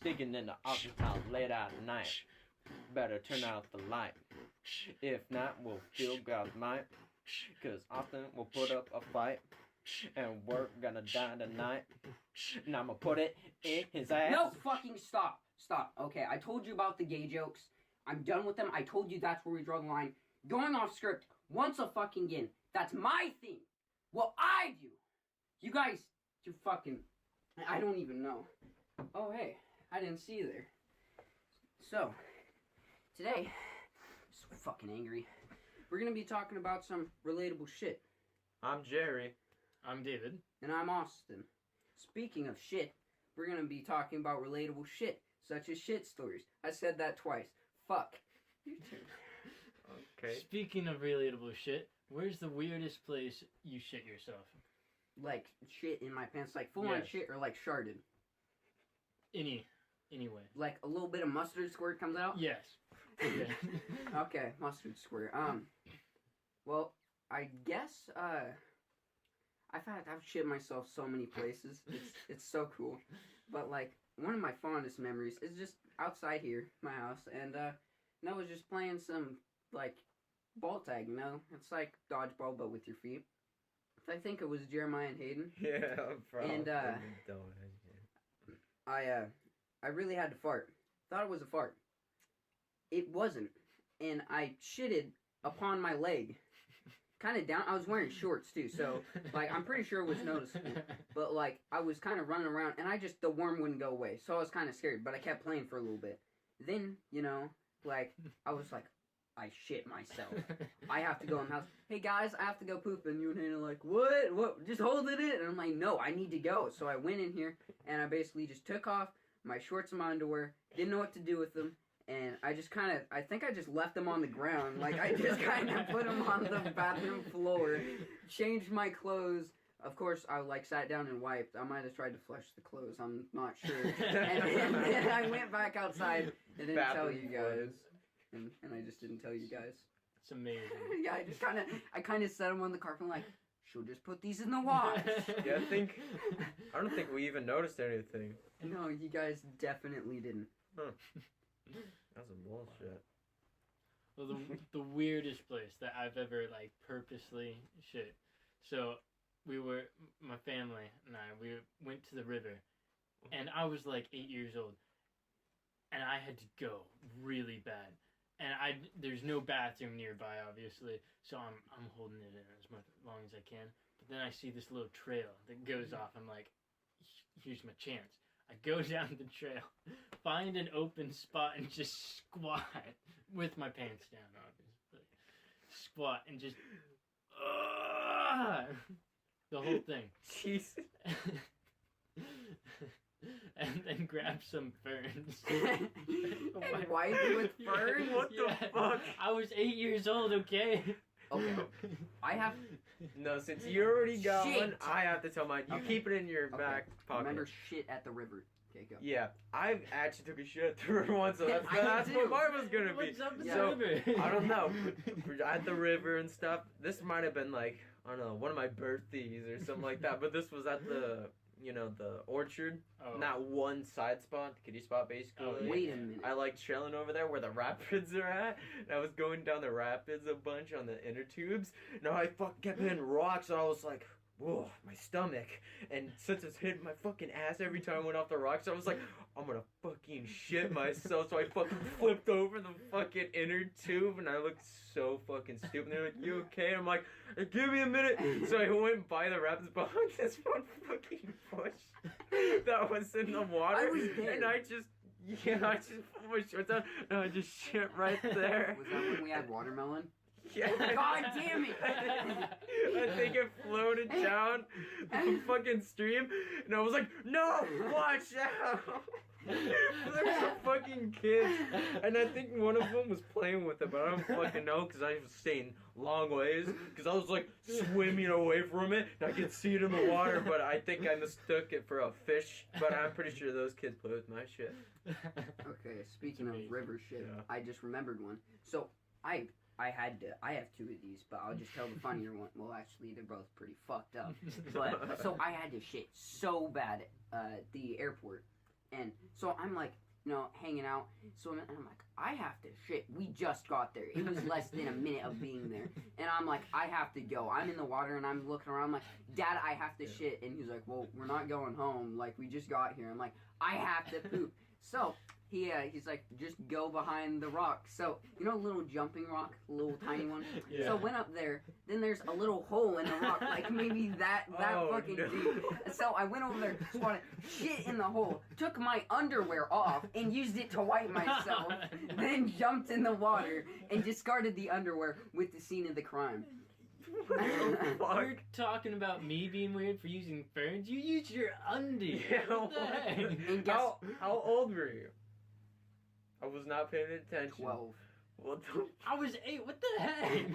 digging in the office house late at night. Better turn out the light. If not, we'll feel God's might. Cause Austin will put up a fight. And we're gonna die tonight. And I'ma put it in his ass. No, fucking stop. Stop. Okay, I told you about the gay jokes. I'm done with them. I told you that's where we draw the line. Going off script once a fucking again. That's my thing. What I do. You guys, you fucking... I don't even know. Oh, hey. I didn't see you there. So, today, I'm so fucking angry. We're gonna be talking about some relatable shit. I'm Jerry. I'm David. And I'm Austin. Speaking of shit, we're gonna be talking about relatable shit, such as shit stories. I said that twice. Fuck. You too. Okay. Speaking of relatable shit, where's the weirdest place you shit yourself? Like, shit in my pants, like full-on Yes. shit, or like sharded? Anyway. Like a little bit of mustard squirt comes out? Yes. Yeah. Okay, mustard squirt. Well, I guess, I've shit myself so many places. It's so cool. But, like, one of my fondest memories is just outside here, my house, and, I was just playing some, like, ball tag, you know? It's like dodgeball, but with your feet. I think it was Jeremiah and Hayden. Yeah, probably. And, I really had to fart. Thought it was a fart. It wasn't. And I shitted upon my leg. Kind of down. I was wearing shorts, too, so, like, I'm pretty sure it was noticeable. But, like, I was kind of running around, and the worm wouldn't go away, so I was kind of scared, but I kept playing for a little bit. Then, you know, like, I was like, I shit myself. I have to go in the house. Hey, guys, I have to go poop. And you and Hannah are like, what? What? Just hold it in. And I'm like, no, I need to go. So I went in here, and I basically just took off my shorts and my underwear. Didn't know what to do with them. And I just I think I just left them on the ground. Like, I just kind of put them on the bathroom floor. Changed my clothes. Of course, I, like, sat down and wiped. I might have tried to flush the clothes. I'm not sure. and then I went back outside and didn't tell you guys. And I just didn't tell you guys. It's amazing. Yeah, I kind of set them on the carpet like, she'll just put these in the wash. Yeah, I don't think we even noticed anything. No, you guys definitely didn't. Huh. That's some bullshit. Well, the weirdest place that I've ever, like, purposely shit. So, my family and we went to the river, and I was, like, 8 years old, and I had to go really bad. And there's no bathroom nearby, obviously, so I'm holding it in as long as I can. But then I see this little trail that goes off. I'm like, here's my chance. I go down the trail, find an open spot, and just squat with my pants down, obviously. Squat and just the whole thing. Jesus. And then grab some ferns. And wipe with ferns? What the fuck? I was 8 years old, okay? Okay. I have... No, since you already got Shit. one, I have to tell mine. You keep it in your back pocket. Remember shit at the river. Okay, go. Yeah, I actually took a shit at the river once, so that's I did what mine was gonna be. What's up with So, the river? I don't know. We're at the river and stuff. This might have been like, I don't know, one of my birthdays or something like that, but this was at the, you know, the orchard. Oh. Not one side spot, the kiddie spot basically. Oh, yeah. Wait a minute. I like chilling over there where the rapids are at. And I was going down the rapids a bunch on the inner tubes. Now I fucking kept hitting rocks, so I was like, whoa, my stomach. And since it's hitting my fucking ass every time I went off the rocks, I was like, I'm gonna fucking shit myself. So I fucking flipped over the fucking inner tube, and I looked so fucking stupid. And they're like, you okay? I'm like, give me a minute. So I went by the rapids behind this one fucking bush that was in the water. I was there. And I just put my shorts on, and I just shit right there. Was that when we had watermelon? Yeah. God damn it! I think it floated down the fucking stream, and I was like, no, watch out! There were some fucking kids, and I think one of them was playing with it, but I don't fucking know, because I was staying long ways, because I was like swimming away from it, and I could see it in the water, but I think I mistook it for a fish, but I'm pretty sure those kids play with my shit. Okay, speaking of river shit, Yeah. I just remembered one. So, I have two of these, but I'll just tell the funnier one. Well, actually, they're both pretty fucked up. But, so I had to shit so bad at the airport. And so I'm like, hanging out. So I'm like, I have to shit. We just got there. It was less than a minute of being there. And I'm like, I have to go. I'm in the water and I'm looking around. I'm like, Dad, I have to shit. And he's like, well, we're not going home. Like, we just got here. I'm like, I have to poop. So he's like, just go behind the rock. So, a little jumping rock, a little tiny one. Yeah. So I went up there. Then there's a little hole in the rock, like maybe that fucking deep. So I went over there, squatted, shit in the hole, took my underwear off, and used it to wipe myself. Then jumped in the water and discarded the underwear with the scene of the crime. You're talking about me being weird for using ferns? You used your undies. Yeah, What the heck? And guess how old were you? I was not paying attention. 12. What the? I was 8. What the heck?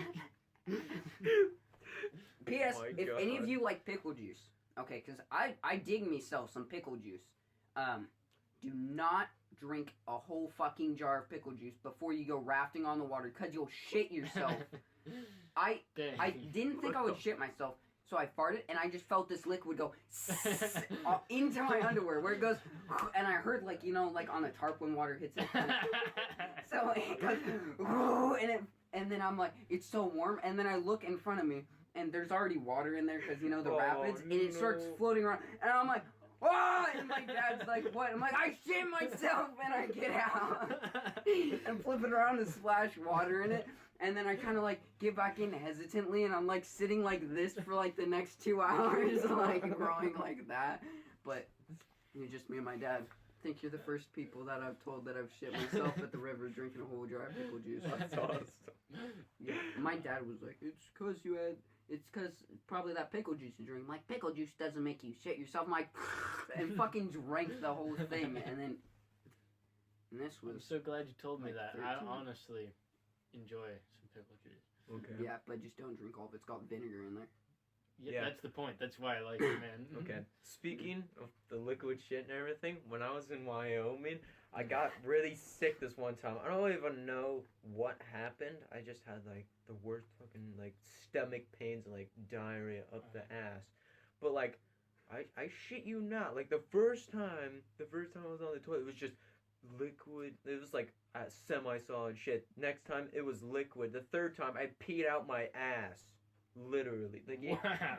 P.S. Oh my if God. any of you like pickle juice, okay, because I dig myself some pickle juice. Do not drink a whole fucking jar of pickle juice before you go rafting on the water, because you'll shit yourself. I didn't think I would shit myself, so I farted, and I just felt this liquid go into my underwear, where it goes, and I heard, like on the tarp when water hits it. So it goes, and then I'm like, it's so warm, and then I look in front of me, and there's already water in there, because, the rapids, and it starts floating around, and I'm like, ah! And my dad's like, what? I'm like, I shit myself, and I get out, and flip it around to splash water in it. And then I kind of get back in hesitantly, and I'm sitting like this for the next 2 hours, growing like that. But you're just me and my dad. I think you're the first people that I've told that I've shit myself at the river drinking a whole jar of pickle juice. That's awesome. Yeah, my dad was like, it's cause probably that pickle juice you drink. I'm like, pickle juice doesn't make you shit yourself. I'm like, and fucking drank the whole thing, and this was. I'm so glad you told me that. 13. I honestly enjoy some pickle juice. Okay. Yeah, but just don't drink all of it. It's got vinegar in there. Yeah, that's the point. That's why I like it, man. Okay. Speaking of the liquid shit and everything, when I was in Wyoming, I got really sick this one time. I don't even know what happened. I just had the worst fucking stomach pains and diarrhea up the ass. But I shit you not. The first time I was on the toilet, it was just liquid. It was semi-solid shit. Next time it was liquid. The third time I peed out my ass. Literally. Wow.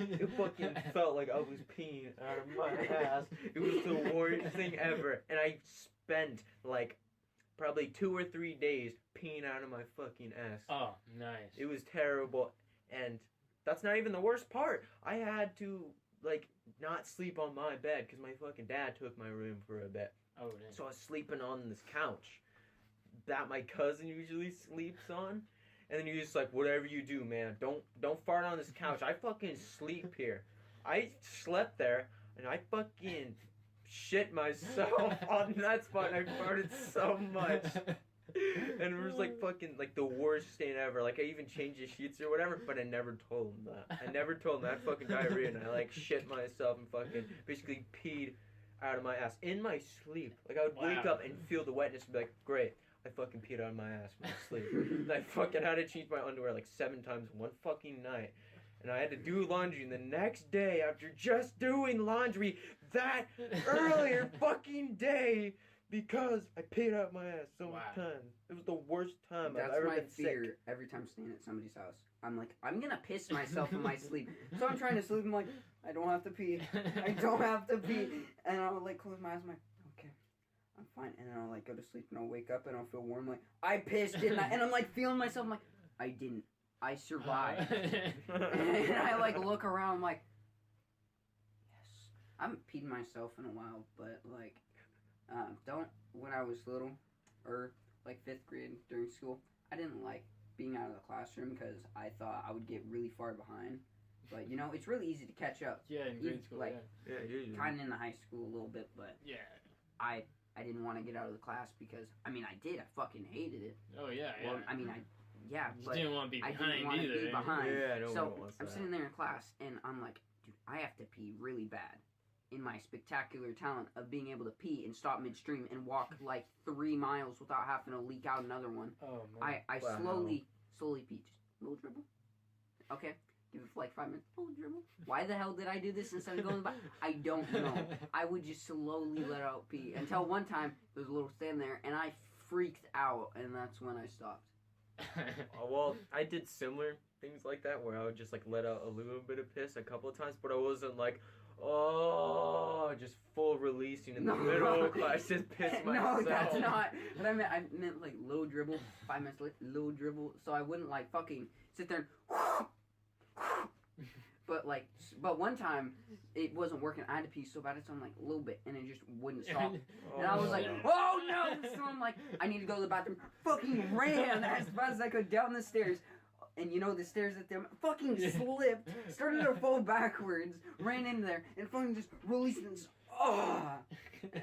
It fucking felt like I was peeing out of my ass. It was the worst thing ever. And I spent probably 2 or 3 days peeing out of my fucking ass. Oh, nice. It was terrible. And that's not even the worst part. I had to not sleep on my bed because my fucking dad took my room for a bit. Oh, damn. So I was sleeping on this couch that my cousin usually sleeps on. And then you're just whatever you do, man, don't fart on this couch. I fucking sleep here. I slept there, and I fucking shit myself on that spot, and I farted so much. And it was fucking the worst stain ever. I even changed the sheets or whatever, but I never told him that. I never told him that fucking diarrhea, and I shit myself and fucking basically peed out of my ass in my sleep. I would wake up and feel the wetness and be like, great, I fucking peed out of my ass when I sleep. And I fucking had to change my underwear 7 times one fucking night. And I had to do laundry the next day after just doing laundry that earlier fucking day because I peed out my ass so many times. It was the worst time I've ever been sick. That's my fear every time staying at somebody's house. I'm like, I'm gonna piss myself in my sleep. So I'm trying to sleep. I'm like, I don't have to pee. I don't have to pee. And I'll close my eyes. I'm like, okay, I'm fine. And then I'll go to sleep and I'll wake up and I'll feel warm. I pissed, didn't I? And I'm feeling myself. I'm like, I didn't. I survived. And I look around. I'm like, yes. I haven't peed myself in a while, but when I was little, or 5th grade during school, I didn't like being out of the classroom because I thought I would get really far behind. But it's really easy to catch up. Yeah, in grade school. Yeah, kind of in the high school a little bit, but yeah, I didn't want to get out of the class because I did. I fucking hated it. Oh yeah, well, yeah. But didn't want to be I behind didn't want to be behind. Yeah, I don't so want I'm sitting there in class and I'm like, dude, I have to pee really bad. In my spectacular talent of being able to pee and stop midstream and walk 3 miles without having to leak out another one. Oh man. I slowly pee. Just a little dribble. Okay. give it for like 5 minutes. Oh, dribble. Why the hell did I do this instead of going back? I don't know. I would just slowly let out pee until one time there was a little stand there and I freaked out, and that's when I stopped. Well, I did similar things like that where I would just like let out a little bit of piss a couple of times, but I wasn't like, oh, just full releasing in the middle of class, just piss myself. No, that's not what I meant. I meant like little dribble, 5 minutes later, little dribble, so I wouldn't like fucking sit there and but one time it wasn't working. I had to pee so bad, so I'm like a little bit, and it just wouldn't stop. And I was like, oh no! So I'm like, I need to go to the bathroom. Fucking ran as fast as I could down the stairs. And you know the stairs at them fucking slipped, started to fall backwards, ran in there, and fucking just released and just,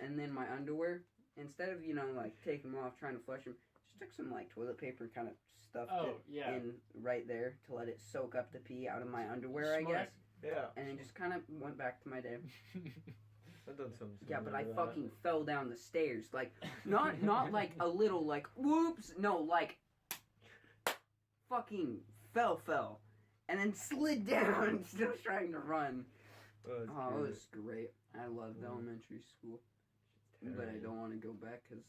and then my underwear, instead of, you know, like taking them off, trying to flush them, just took some like toilet paper and kind of stuffed it in right there to let it soak up the pee out of my underwear, I guess. Yeah. And then just kind of went back to my day. I've done some. Yeah, but I fucking fell down the stairs, like not like a little like whoops, no, like fucking fell, and then slid down, still trying to run. Oh, it was great. I loved elementary school, but I don't want to go back because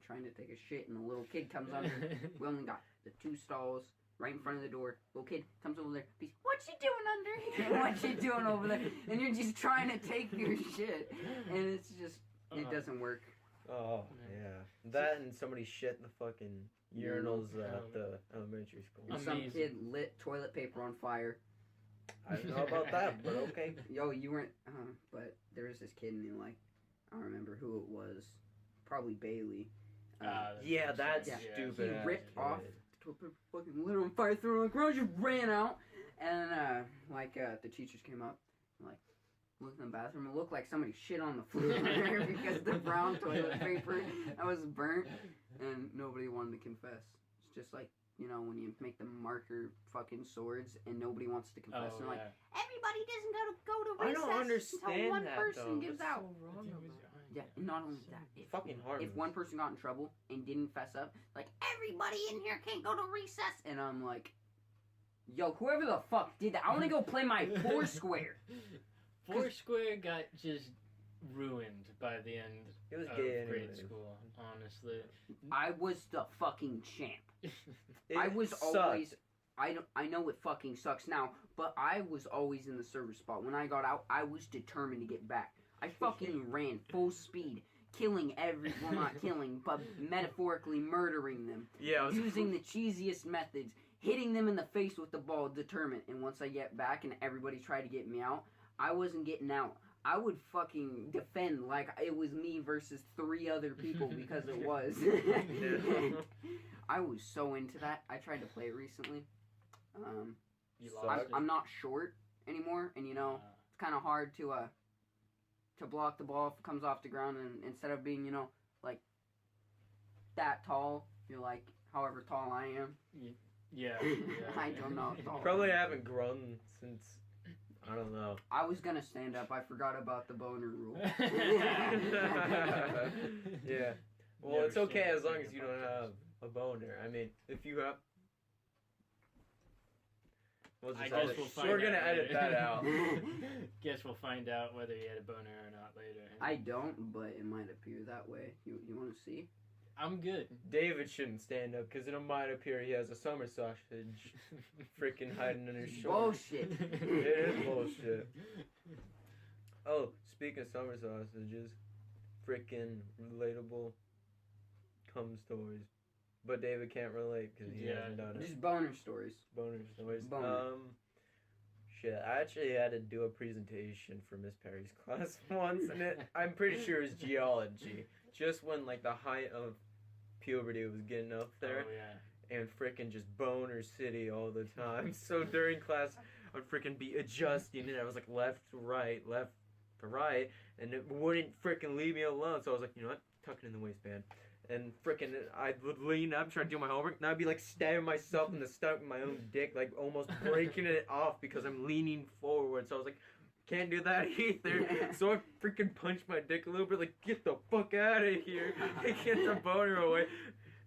trying to take a shit and a little kid comes under. We only got the 2 stalls right in front of the door. Little kid comes over there. He's, what you doing under here? What you doing over there? And you're just trying to take your shit, and it's just it doesn't work. Oh yeah, that and somebody shit in the fucking urinals at the elementary school. And some kid lit toilet paper on fire. I don't know about that, but okay. Yo, you weren't, but there was this kid and like, I don't remember who it was. Probably Bailey. Yeah, that's stupid. He ripped off the toilet paper, fucking lit on fire, threw it on the ground, just ran out. And, the teachers came up, like, looked in the bathroom. It looked like somebody shit on the floor because the brown toilet paper that was burnt, and nobody wanted to confess. It's just like, you know, when you make the marker fucking swords and nobody wants to confess. They're like, everybody doesn't go to recess I don't understand until one that, person though. gives That's out. so wrong about that. Yeah, and not only that, Fucking harmless. if one person got in trouble and didn't fess up, like, everybody in here can't go to recess. And I'm like, yo, whoever the fuck did that, I want to go play my Foursquare. Foursquare got just ruined by the end It was of gay grade anyways. school, honestly. I was the fucking champ. It I was sucked. always... I know it fucking sucks now, but I was always in the service spot. When I got out, I was determined to get back. I fucking ran full speed, killing well, not killing, but metaphorically murdering them. Yeah, Using the cheesiest methods, hitting them in the face with the ball, determined. And once I get back and everybody tried to get me out, I wasn't getting out. I would fucking defend like it was me versus 3 other people because it was. I was so into that. I tried to play it recently. You So lost it. I'm not short anymore, and you know it's kind of hard to block the ball if it comes off the ground, and instead of being, you know, like that tall, you're like however tall I am. Yeah. I don't know. How tall Probably I am. haven't grown since, I don't know. I was gonna stand up. I forgot about the boner rule. Yeah. Well, Never it's okay seen as long anything as you about don't have a boner. I mean, if you have... We'll I just guess edit. we'll find We're out gonna edit later. that out. Guess we'll find out whether he had a boner or not later. I don't, but it might appear that way. You want to see? I'm good. David shouldn't stand up because it might appear he has a summer sausage freaking hiding in his shoulder. Bullshit. It is bullshit. Oh, speaking of summer sausages, freaking relatable cum stories. But David can't relate because he hasn't done it. Just boner stories. Boner stories. Boner. Shit, I actually had to do a presentation for Miss Perry's class once, and I'm pretty sure it was geology. Just when, like, the height of puberty was getting up there. Oh, yeah. And freaking just boner city all the time. So during class, I'd freaking be adjusting it. I was like left to right, and it wouldn't freaking leave me alone. So I was like, you know what? Tuck it in the waistband. And freaking, I would lean up, trying to do my homework, and I'd be like stabbing myself in the stomach with my own dick, like almost breaking it off because I'm leaning forward. So I was like, can't do that either. So I freaking punched my dick a little bit, like, get the fuck out of here. Get the boner away.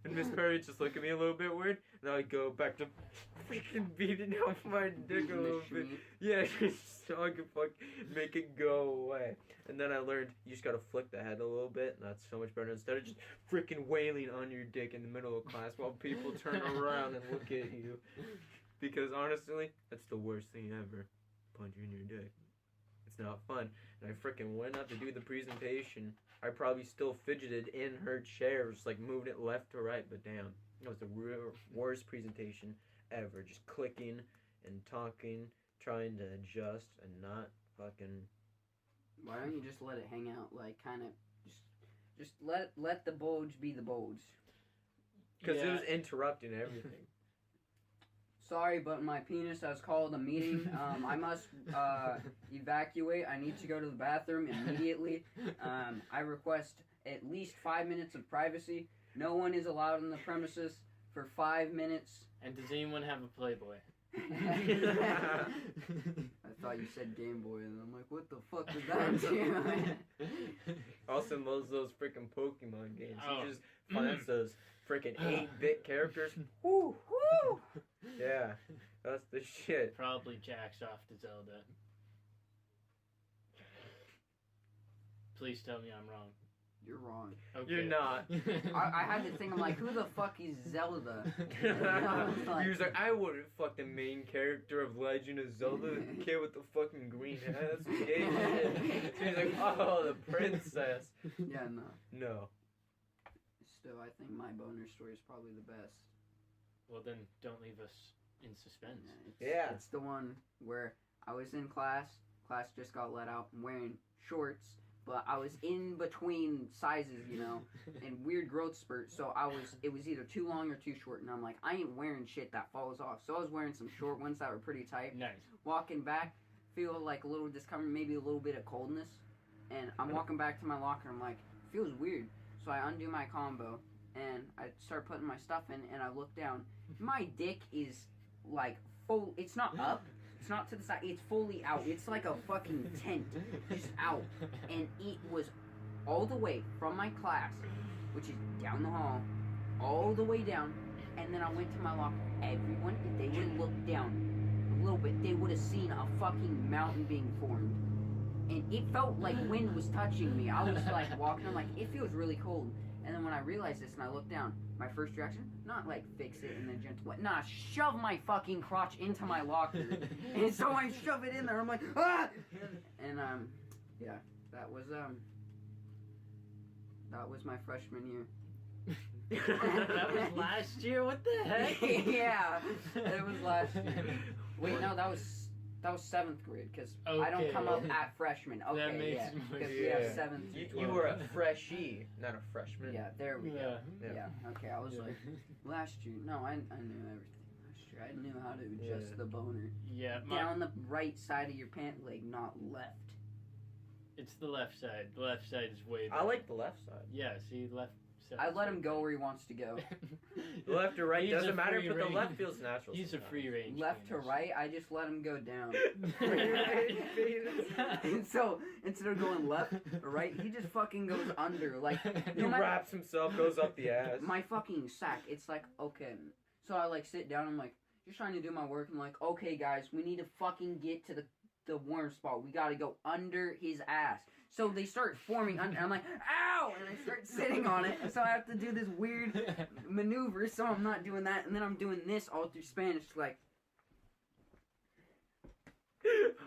And Miss Perry just look at me a little bit weird, and I go back to freaking beating up my dick a little bit. Yeah, just so I can make it go away. And then I learned you just gotta flick the head a little bit, and that's so much better instead of just freaking wailing on your dick in the middle of class while people turn around and look at you. Because honestly, that's the worst thing ever. Punching in your dick. It's not fun. And I freaking went up to do the presentation. I probably still fidgeted in her chair, just like moving it left to right, but damn. That was the worst presentation ever. Just clicking and talking, trying to adjust and not fucking... Why don't you just let it hang out? Like, kind of, just let the bulge be the bulge. Because it was interrupting everything. Sorry, but my penis has called a meeting. I must evacuate. I need to go to the bathroom immediately. I request at least 5 minutes of privacy. No one is allowed on the premises for 5 minutes. And does anyone have a Playboy? I thought you said Game Boy, and I'm like, what the fuck was that? Austin loves those freaking Pokemon games. Oh. He just finds those freaking 8-bit characters. Woo! Woo! Yeah, that's the shit. Probably jacks off to Zelda. Please tell me I'm wrong. You're wrong. Okay. You're not. I had to think, I'm like, who the fuck is Zelda? He was like, I wouldn't fuck the main character of Legend of Zelda, the kid with the fucking green hat. That's gay shit. So he's like, oh, the princess. Yeah, no. No. Still, I think my boner story is probably the best. Well, then don't leave us in suspense. Yeah. It's the one where I was in class. Class just got let out. I'm wearing shorts, but I was in between sizes, you know, and weird growth spurts. So it was either too long or too short. And I'm like, I ain't wearing shit that falls off. So I was wearing some short ones that were pretty tight. Nice. Walking back, feel like a little discomfort, maybe a little bit of coldness. And I'm walking back to my locker. I'm like, feels weird. So I undo my combo and I start putting my stuff in. And I look down. My dick is like full. It's not up. It's not to the side. It's fully out. It's like a fucking tent, just out. And it was all the way from my class, which is down the hall, all the way down. And then I went to my locker. Everyone, if they would have looked down a little bit, they would have seen a fucking mountain being formed. And it felt like wind was touching me. I was like walking. I'm like, it feels really cold. And then when I realized this and I looked down, my first reaction, not like fix it and then gentle, nah, shove my fucking crotch into my locker. And so I shove it in there. I'm like, ah! And yeah, that was my freshman year. That was last year? What the heck? Yeah, it was last year. Wait, no, that was 7th grade, because I don't come up at freshman. Okay, that makes yeah, more because sense. we have 7th through 12. You were a freshie, not a freshman. Yeah, there we go. Yeah. Yeah, okay, I was like, last year, no, I knew everything last year. I knew how to adjust the boner. Yeah, Down the right side of your pant leg, not left. it's the left side. The left side is way better. I like the left side. Yeah, see, left side. I let him go where he wants to go. Left or right He's doesn't a matter, free but the range. left feels natural. He's a free range. Left to penis. right, I just let him go down. Free range penis. And so, instead of going left or right, he just fucking goes under. Like, He no matter, wraps himself, goes up the ass. my fucking sack, it's like, okay. So I like sit down, I'm like, just trying to do my work. I'm like, okay guys, we need to fucking get to the warm spot. We gotta go under his ass. So they start forming under, I'm like, ow! And I start sitting on it. So I have to do this weird maneuver, so I'm not doing that. And then I'm doing this all through Spanish, like,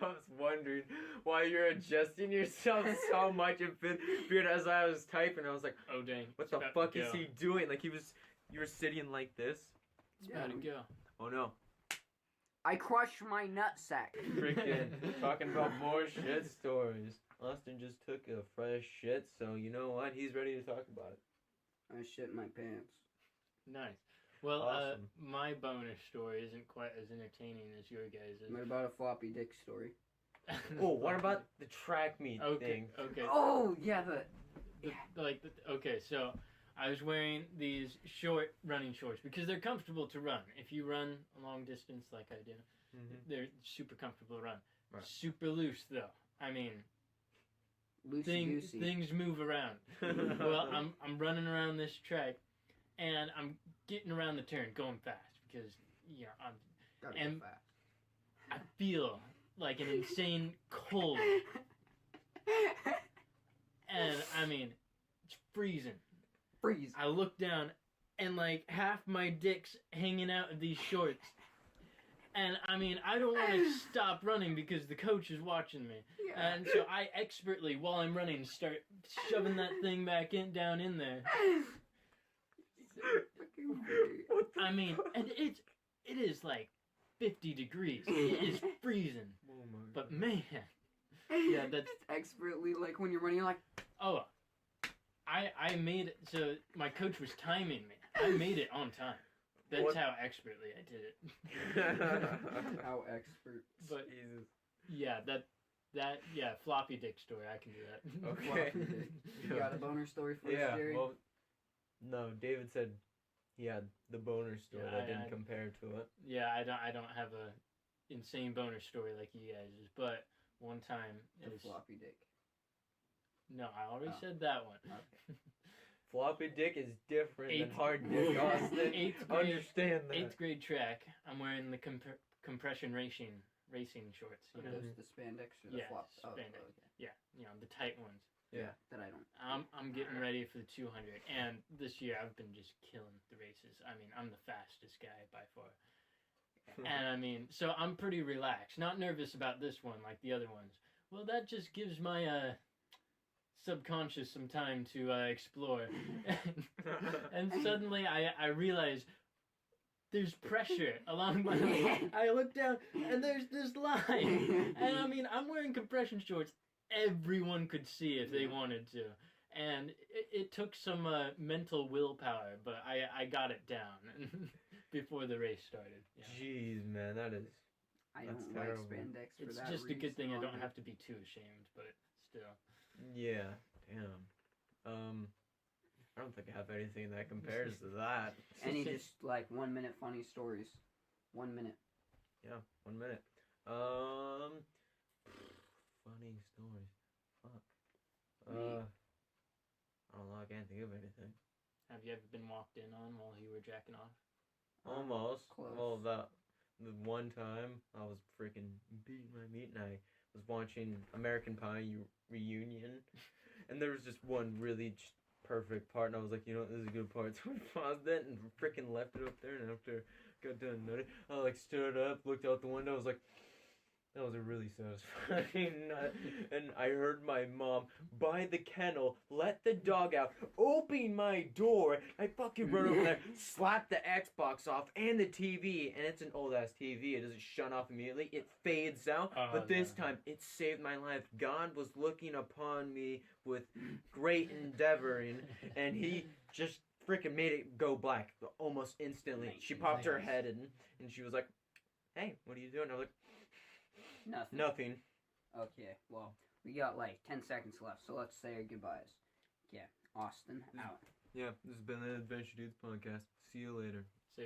I was wondering why you're adjusting yourself so much in fifth period as I was typing. I was like, Oh dang! what It's the about fuck to is go. he doing? Like you were sitting like this. It's about to go. Oh no. I crushed my nutsack. Freaking talking about more shit stories. Austin just took a fresh shit, so you know what? He's ready to talk about it. I shit my pants. Nice. Well, Awesome. my boner story isn't quite as entertaining as your guys'. What about a floppy dick story? Oh, what about the track meet Okay. thing? Okay. Oh, yeah, Okay, so I was wearing these short running shorts because they're comfortable to run. If you run a long distance like I do, they're super comfortable to run. Right. Super loose though. I mean, loosey goosey. things move around. Well, I'm running around this track, and I'm getting around the turn, going fast because Gotta And- go fast. I feel like an insane cold, and I mean, it's freezing. Freeze. I look down, and like half my dick's hanging out of these shorts. And I mean, I don't want to stop running because the coach is watching me. Yeah. And so I expertly, while I'm running, start shoving that thing back down in there. I mean, and it is like 50 degrees. It is freezing. Oh my But God. man, yeah, that's expertly like when you're running, you're like, oh, I made it. So my coach was timing me. I made it on time. That's What? how expertly I did it. how expert. But Jesus. yeah, that floppy dick story. I can do that. Okay. Floppy dick. You got a boner story for us, Yeah. Jerry? Well, no. David said he had the boner story Yeah, that didn't I- compare to it. Yeah, I don't have a insane boner story like you guys, but one time it The was floppy dick. no, I already Oh. said that one. Okay. Floppy dick is different than Eighth- hard dick, Austin. Eighth grade- Understand that. 8th grade track. I'm wearing the compression racing shorts. You know, Those the spandex or the Yeah, flop? Oh, spandex. okay. the tight ones. Yeah. That I don't. I'm getting ready for the 200, and this year I've been just killing the races. I mean, I'm the fastest guy by far. And I mean, so I'm pretty relaxed, not nervous about this one like the other ones. Well, that just gives my subconscious some time to explore. And suddenly I realize there's pressure along my leg. I look down and there's this line. And I mean, I'm wearing compression shorts. Everyone could see if they wanted to. And it took some mental willpower, but I got it down before the race started. Yeah. Jeez, man, that is. I That's don't terrible. like spandex for It's that just a good thing I reason. don't have to be too ashamed, but still. Yeah. Damn. I don't think I have anything that compares to that. Any just like 1 minute funny stories. 1 minute. Yeah, 1 minute. Funny stories. Fuck. Me. I don't know. I can't think of anything. Have you ever been walked in on while you were jacking off? Almost. Close. Well, the one time I was freaking beating my meat and I was watching American Pie reunion, and there was just one really just perfect part, and I was like, you know what, this is a good part. So I paused it and freaking left it up there, and after I got done nutting, I like stood up, looked out the window, I was like, that was a really satisfying nut. And I heard my mom by the kennel let the dog out, open my door. I fucking run over there, slap the Xbox off and the TV, and it's an old ass TV. It doesn't shut off immediately. It fades out. Oh, but this no. time, it saved my life. God was looking upon me with great endeavoring, and he just freaking made it go black almost instantly. She popped her head in, and she was like, "Hey, what are you doing?" I was like, Nothing. "Nothing." Okay, well, we got like 10 seconds left, so let's say our goodbyes. Yeah, Austin out. Yeah, this has been the Adventure Dudes podcast. See you later. So-